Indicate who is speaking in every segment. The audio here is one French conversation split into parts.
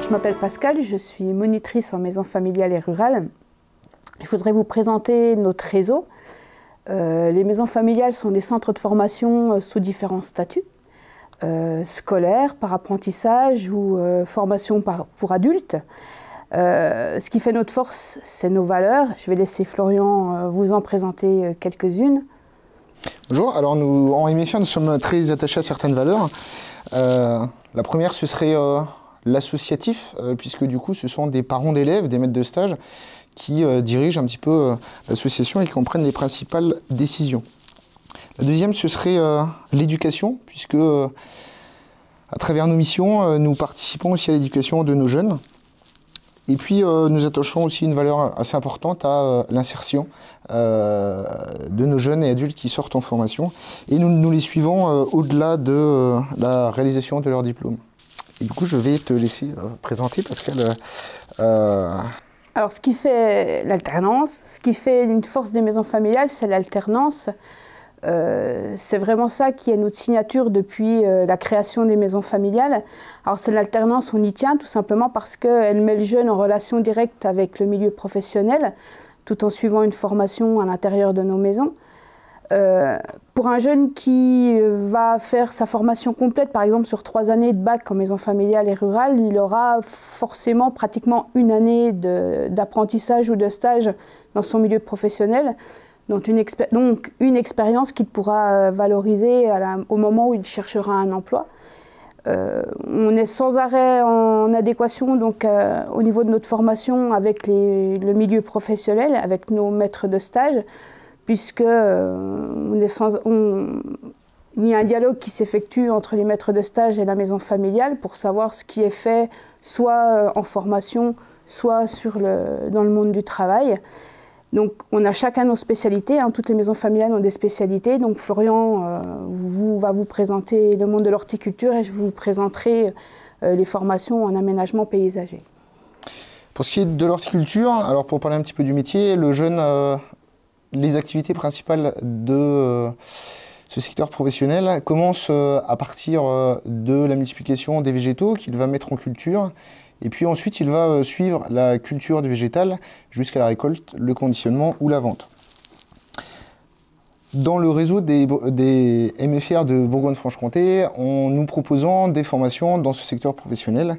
Speaker 1: Je m'appelle Pascal, je suis monitrice en maison familiale et rurale. Je voudrais vous présenter notre réseau. Les maisons familiales sont des centres de formation sous différents statuts, scolaire, par apprentissage ou formation pour adultes. Ce qui fait notre force, c'est nos valeurs. Je vais laisser Florian vous en présenter quelques-unes.
Speaker 2: Bonjour, alors nous, en MFR, nous sommes très attachés à certaines valeurs. La première, ce serait l'associatif, puisque du coup, ce sont des parents d'élèves, des maîtres de stage, qui dirigent un petit peu l'association et qui en prennent les principales décisions. La deuxième, ce serait l'éducation, puisque à travers nos missions, nous participons aussi à l'éducation de nos jeunes. Et puis, nous attachons aussi une valeur assez importante à l'insertion de nos jeunes et adultes qui sortent en formation. Et nous les suivons au-delà de la réalisation de leur diplôme. Et du coup, je vais te laisser présenter, Pascal.
Speaker 1: Alors, ce qui fait l'alternance, ce qui fait une force des maisons familiales, c'est l'alternance. C'est vraiment ça qui est notre signature depuis la création des maisons familiales. Alors c'est l'alternance, on y tient tout simplement parce qu'elle met le jeune en relation directe avec le milieu professionnel tout en suivant une formation à l'intérieur de nos maisons. Pour un jeune qui va faire sa formation complète, par exemple sur 3 années de bac en maison familiale et rurale, il aura forcément pratiquement une année d'apprentissage ou de stage dans son milieu professionnel. Donc une expérience qu'il pourra valoriser au moment où il cherchera un emploi. On est sans arrêt en adéquation donc, au niveau de notre formation avec le milieu professionnel, avec nos maîtres de stage, puisque il y a un dialogue qui s'effectue entre les maîtres de stage et la maison familiale pour savoir ce qui est fait soit en formation, soit dans le monde du travail. Donc, on a chacun nos spécialités, hein. Toutes les maisons familiales ont des spécialités. Donc, Florian va vous présenter le monde de l'horticulture et je vous présenterai les formations en aménagement paysager.
Speaker 2: Pour ce qui est de l'horticulture, alors pour parler un petit peu du métier, le jeune, les activités principales de ce secteur professionnel commencent à partir de la multiplication des végétaux qu'il va mettre en culture. Et puis ensuite, il va suivre la culture du végétal jusqu'à la récolte, le conditionnement ou la vente. Dans le réseau des MFR de Bourgogne-Franche-Comté, nous proposons des formations dans ce secteur professionnel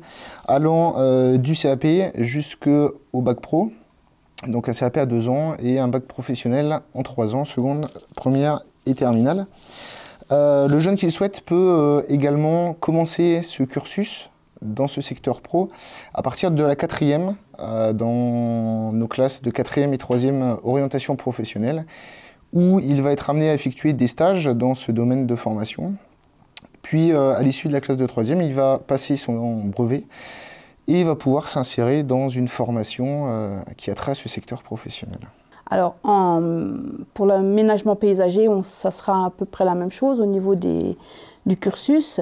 Speaker 2: allant du CAP jusqu'au bac pro, donc un CAP à 2 ans et un bac professionnel en 3 ans, seconde, première et terminale. Le jeune qui le souhaite peut également commencer ce cursus dans ce secteur pro à partir de la 4e dans nos classes de 4e et 3e orientation professionnelle où il va être amené à effectuer des stages dans ce domaine de formation. Puis à l'issue de la classe de 3e, il va passer son brevet et il va pouvoir s'insérer dans une formation qui a trait à ce secteur professionnel.
Speaker 1: Alors pour l'aménagement paysager, ça sera à peu près la même chose au niveau du cursus.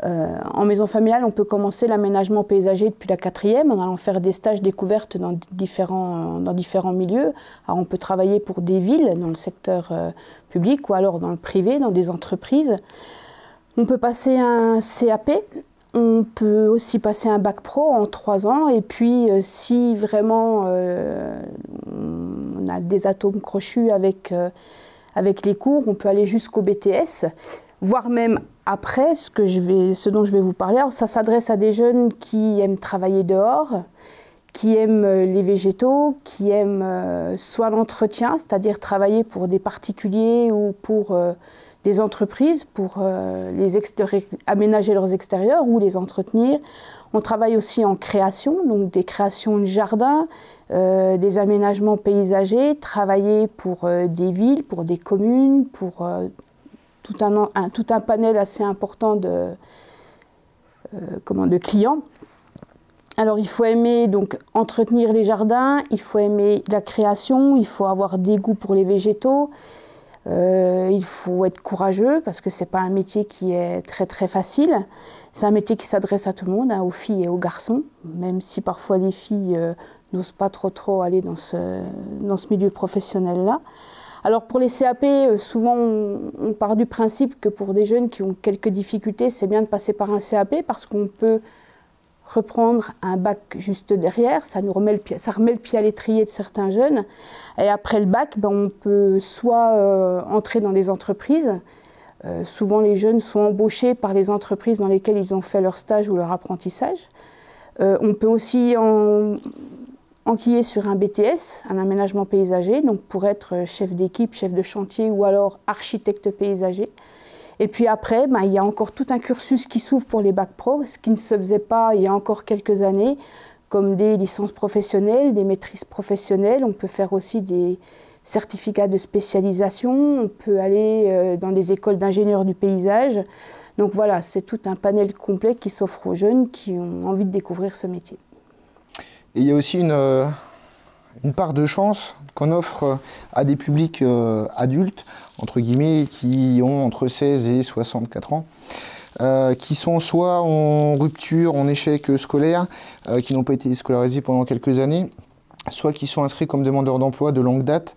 Speaker 1: En maison familiale, on peut commencer l'aménagement paysager depuis la 4e en allant faire des stages découvertes dans différents milieux. Alors on peut travailler pour des villes dans le secteur public ou alors dans le privé, dans des entreprises. On peut passer un CAP, on peut aussi passer un bac pro en 3 ans et puis si vraiment on a des atomes crochus avec les cours, on peut aller jusqu'au BTS. Voire même après, ce dont je vais vous parler. Alors, ça s'adresse à des jeunes qui aiment travailler dehors, qui aiment les végétaux, qui aiment soit l'entretien, c'est-à-dire travailler pour des particuliers ou pour des entreprises, pour aménager leurs extérieurs ou les entretenir. On travaille aussi en création, donc des créations de jardins, des aménagements paysagers, travailler pour des villes, pour des communes, pour tout un panel assez important de clients. Alors il faut aimer donc entretenir les jardins, il faut aimer la création, il faut avoir des goûts pour les végétaux, il faut être courageux parce que c'est pas un métier qui est très très facile. C'est un métier qui s'adresse à tout le monde, hein, aux filles et aux garçons, même si parfois les filles n'osent pas trop aller dans ce milieu professionnel-là. Alors pour les CAP, souvent on part du principe que pour des jeunes qui ont quelques difficultés, c'est bien de passer par un CAP parce qu'on peut reprendre un bac juste derrière, ça remet le pied à l'étrier de certains jeunes. Et après le bac, ben, on peut soit entrer dans des entreprises. Souvent les jeunes sont embauchés par les entreprises dans lesquelles ils ont fait leur stage ou leur apprentissage. On peut aussi enquiller sur un BTS, un aménagement paysager, donc pour être chef d'équipe, chef de chantier ou alors architecte paysager. Et puis après, ben, il y a encore tout un cursus qui s'ouvre pour les bacs pro, ce qui ne se faisait pas il y a encore quelques années, comme des licences professionnelles, des maîtrises professionnelles. On peut faire aussi des certificats de spécialisation, on peut aller dans des écoles d'ingénieurs du paysage. Donc voilà, c'est tout un panel complet qui s'offre aux jeunes qui ont envie de découvrir ce métier.
Speaker 2: Et il y a aussi une part de chance qu'on offre à des publics adultes, entre guillemets, qui ont entre 16 et 64 ans, qui sont soit en rupture, en échec scolaire, qui n'ont pas été scolarisés pendant quelques années, soit qui sont inscrits comme demandeurs d'emploi de longue date,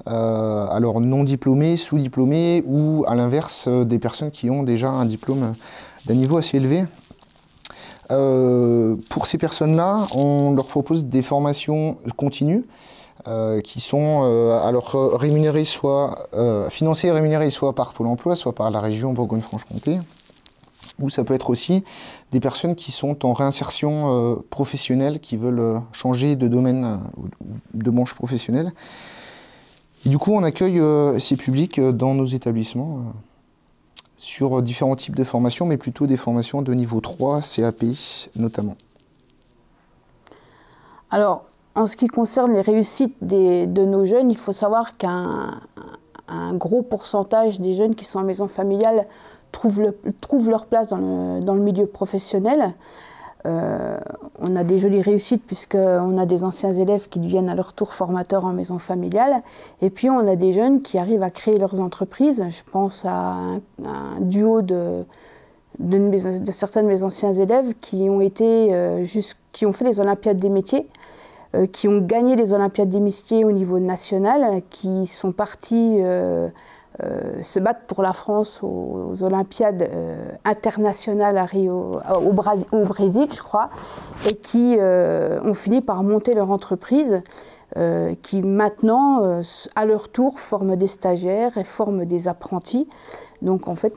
Speaker 2: alors non diplômés, sous-diplômés, ou à l'inverse, des personnes qui ont déjà un diplôme d'un niveau assez élevé. Pour ces personnes-là, on leur propose des formations continues qui sont alors rémunérées financées et rémunérées soit par Pôle emploi, soit par la région Bourgogne-Franche-Comté, ou ça peut être aussi des personnes qui sont en réinsertion professionnelle, qui veulent changer de domaine, de branche professionnelle. Et du coup, on accueille ces publics dans nos établissements sur différents types de formations, mais plutôt des formations de niveau 3, CAP notamment.
Speaker 1: Alors, en ce qui concerne les réussites de nos jeunes, il faut savoir qu'un gros pourcentage des jeunes qui sont en maison familiale trouvent leur place dans le milieu professionnel. On a des jolies réussites puisqu'on a des anciens élèves qui deviennent à leur tour formateurs en maison familiale. Et puis on a des jeunes qui arrivent à créer leurs entreprises. Je pense à un duo de certains de mes anciens élèves qui ont fait les Olympiades des métiers, qui ont gagné les Olympiades des métiers au niveau national, qui sont partis se battre pour la France aux Olympiades internationales à Rio, au Brésil, je crois, et qui ont fini par monter leur entreprise, qui maintenant, à leur tour, forment des stagiaires et forment des apprentis. Donc en fait,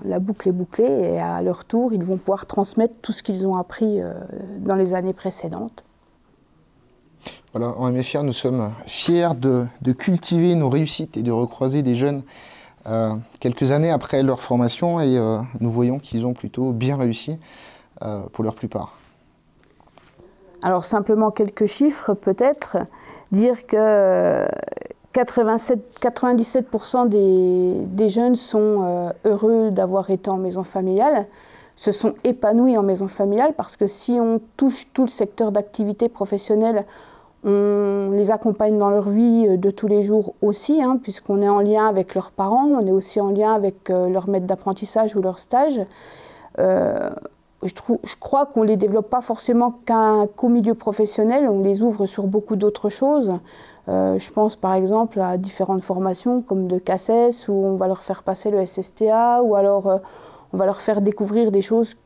Speaker 1: la boucle est bouclée et à leur tour, ils vont pouvoir transmettre tout ce qu'ils ont appris dans les années précédentes.
Speaker 2: Voilà, en MFR, nous sommes fiers de cultiver nos réussites et de recroiser des jeunes quelques années après leur formation et nous voyons qu'ils ont plutôt bien réussi pour leur plupart.
Speaker 1: Alors simplement quelques chiffres, peut-être, dire que 97% des jeunes sont heureux d'avoir été en maison familiale, se sont épanouis en maison familiale parce que si on touche tout le secteur d'activité professionnelle, on les accompagne dans leur vie de tous les jours aussi, hein, puisqu'on est en lien avec leurs parents, on est aussi en lien avec leur maître d'apprentissage ou leur stage. Je crois qu'on ne les développe pas forcément qu'au milieu professionnel, on les ouvre sur beaucoup d'autres choses. Je pense par exemple à différentes formations comme de CACES, où on va leur faire passer le SSTA, ou alors on va leur faire découvrir des choses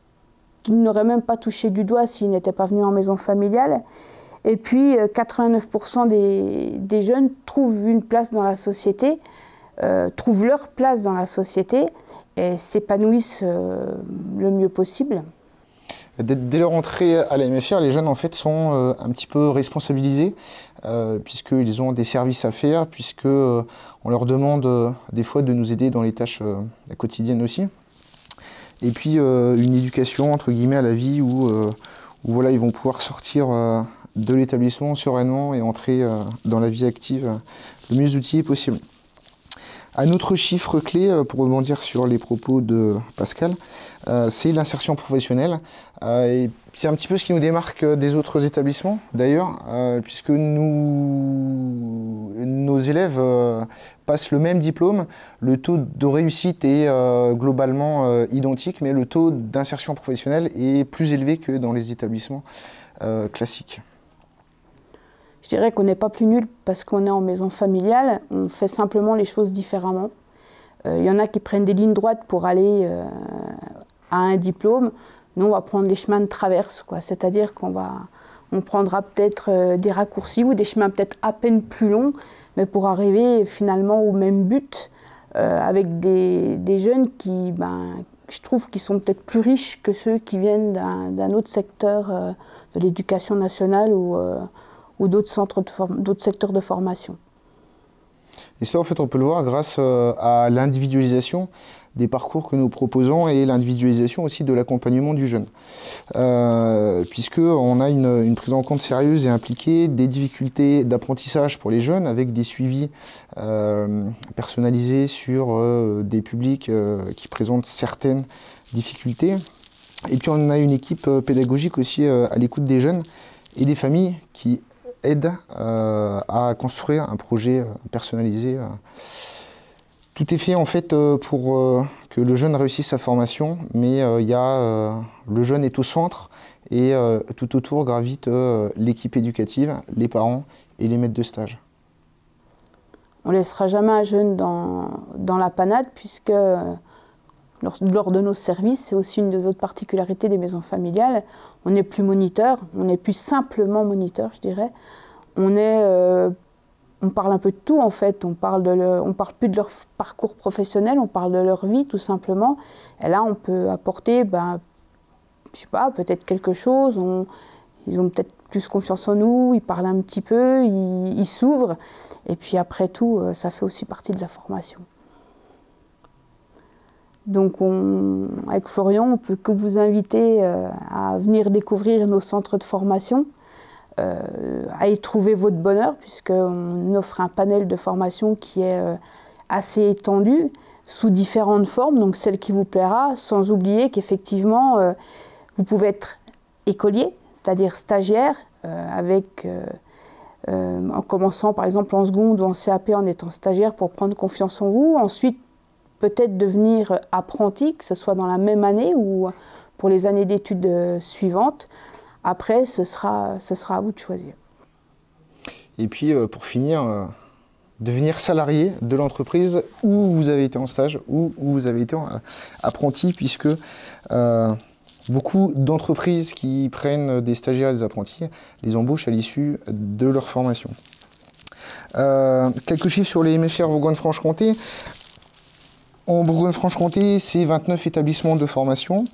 Speaker 1: qu'ils n'auraient même pas touché du doigt s'ils n'étaient pas venus en maison familiale. Et puis 89% des jeunes trouvent une place dans la société, trouvent leur place dans la société et s'épanouissent le mieux possible.
Speaker 2: Dès leur entrée à la MFR, les jeunes en fait sont un petit peu responsabilisés puisqu'ils ont des services à faire, puisqu'on leur demande des fois de nous aider dans les tâches quotidiennes aussi. Et puis une éducation entre guillemets à la vie où voilà, ils vont pouvoir sortir de l'établissement sereinement et entrer dans la vie active le mieux outillé possible. Un autre chiffre clé, pour rebondir sur les propos de Pascal, c'est l'insertion professionnelle. Et c'est un petit peu ce qui nous démarque des autres établissements, d'ailleurs, puisque nos élèves passent le même diplôme. Le taux de réussite est globalement identique, mais le taux d'insertion professionnelle est plus élevé que dans les établissements classiques.
Speaker 1: Je dirais qu'on n'est pas plus nul parce qu'on est en maison familiale, on fait simplement les choses différemment. Il y en a qui prennent des lignes droites pour aller à un diplôme. Nous, on va prendre des chemins de traverse, quoi. C'est-à-dire on prendra peut-être des raccourcis ou des chemins peut-être à peine plus longs, mais pour arriver finalement au même but, avec des jeunes qui, je trouve, qui sont peut-être plus riches que ceux qui viennent d'un autre secteur de l'éducation nationale ou d'autres secteurs de formation.
Speaker 2: Et cela, en fait, on peut le voir grâce à l'individualisation des parcours que nous proposons et l'individualisation aussi de l'accompagnement du jeune. Puisqu'on a une prise en compte sérieuse et impliquée des difficultés d'apprentissage pour les jeunes avec des suivis personnalisés sur des publics qui présentent certaines difficultés. Et puis on a une équipe pédagogique aussi à l'écoute des jeunes et des familles qui aident à construire un projet personnalisé. Tout est fait en fait pour que le jeune réussisse sa formation, mais le jeune est au centre et tout autour gravite l'équipe éducative, les parents et les maîtres de stage.
Speaker 1: On ne laissera jamais un jeune dans la panade, puisque lors de nos services, c'est aussi une des autres particularités des maisons familiales, on n'est plus moniteur, on n'est plus simplement moniteur, je dirais. On parle un peu de tout en fait, on parle plus de leur parcours professionnel, on parle de leur vie tout simplement. Et là on peut apporter, je sais pas, peut-être quelque chose, ils ont peut-être plus confiance en nous, ils parlent un petit peu, ils s'ouvrent. Et puis après tout, ça fait aussi partie de la formation. Donc avec Florian, on peut que vous inviter à venir découvrir nos centres de formation. À y trouver votre bonheur, puisqu'on offre un panel de formation qui est assez étendu, sous différentes formes, donc celle qui vous plaira, sans oublier qu'effectivement, vous pouvez être écolier, c'est-à-dire stagiaire, en commençant par exemple en seconde ou en CAP en étant stagiaire pour prendre confiance en vous, ensuite peut-être devenir apprenti, que ce soit dans la même année ou pour les années d'études suivantes. Après, ce sera à vous de choisir.
Speaker 2: Et puis, pour finir, devenir salarié de l'entreprise où vous avez été en stage, où vous avez été apprenti, puisque beaucoup d'entreprises qui prennent des stagiaires et des apprentis les embauchent à l'issue de leur formation. Quelques chiffres sur les MFR Bourgogne-Franche-Comté. En Bourgogne-Franche-Comté, c'est 29 établissements de formation,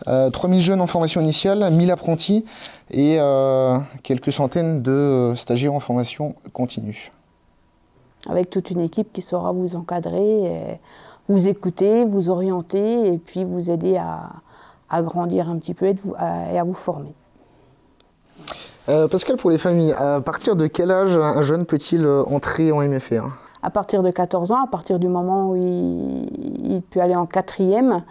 Speaker 2: 3000 jeunes en formation initiale, 1000 apprentis et quelques centaines de stagiaires en formation continue.
Speaker 1: Avec toute une équipe qui saura vous encadrer, vous écouter, vous orienter et puis vous aider à grandir un petit peu et à vous former.
Speaker 2: Pascal, pour les familles, à partir de quel âge un jeune peut-il entrer en MFR ?
Speaker 1: À partir de 14 ans, à partir du moment où il peut aller en 4e,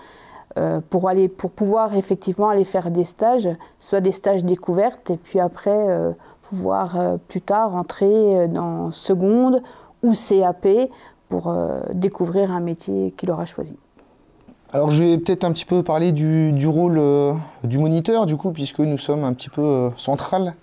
Speaker 1: pour pouvoir effectivement aller faire des stages, soit des stages découvertes, et puis après pouvoir plus tard entrer dans seconde ou CAP pour découvrir un métier qu'il aura choisi.
Speaker 2: Alors je vais peut-être un petit peu parler du rôle du moniteur, du coup, puisque nous sommes un petit peu central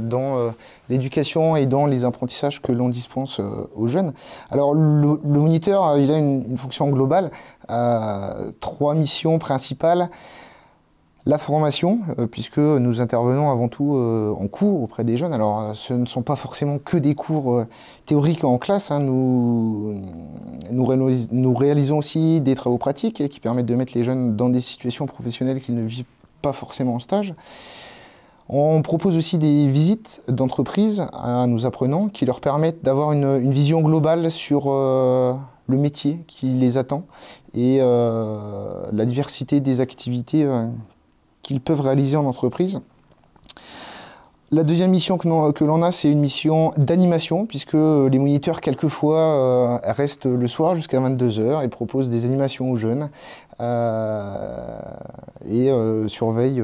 Speaker 2: dans l'éducation et dans les apprentissages que l'on dispense aux jeunes. Alors le moniteur, il a une fonction globale, 3 missions principales. La formation, puisque nous intervenons avant tout en cours auprès des jeunes. Alors ce ne sont pas forcément que des cours théoriques en classe, hein. Nous réalisons aussi des travaux pratiques qui permettent de mettre les jeunes dans des situations professionnelles qu'ils ne vivent pas forcément en stage. On propose aussi des visites d'entreprise à nos apprenants qui leur permettent d'avoir une vision globale sur le métier qui les attend et la diversité des activités qu'ils peuvent réaliser en entreprise. La deuxième mission que l'on a, c'est une mission d'animation, puisque les moniteurs, quelquefois, restent le soir jusqu'à 22 h et proposent des animations aux jeunes et surveillent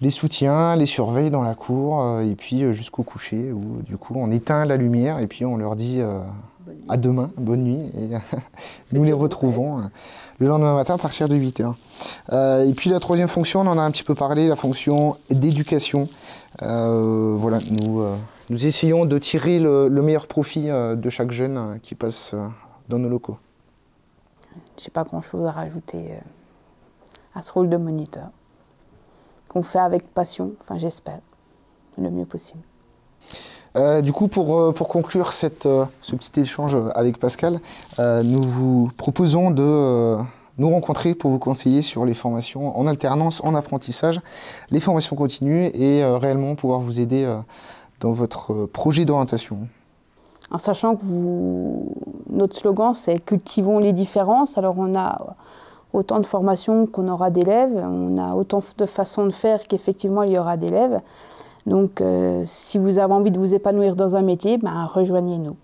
Speaker 2: les soutiens, les surveillent dans la cour, et puis jusqu'au coucher, où du coup on éteint la lumière et puis on leur dit à demain, bonne nuit, et nous les retrouvons le lendemain matin à partir de 8 h. Et puis la troisième fonction, on en a un petit peu parlé, la fonction d'éducation. Voilà, nous essayons de tirer le meilleur profit de chaque jeune qui passe dans nos locaux.
Speaker 1: Je n'ai pas grand-chose à rajouter à ce rôle de moniteur. qu'on fait avec passion, enfin j'espère, le mieux possible.
Speaker 2: Du coup, pour conclure ce petit échange avec Pascal, nous vous proposons de nous rencontrer pour vous conseiller sur les formations en alternance, en apprentissage, les formations continues et réellement pouvoir vous aider dans votre projet d'orientation.
Speaker 1: En sachant que notre slogan c'est « Cultivons les différences », alors on a autant de formations qu'on aura d'élèves, on a autant de façons de faire qu'effectivement il y aura d'élèves. Donc si vous avez envie de vous épanouir dans un métier, ben, rejoignez-nous.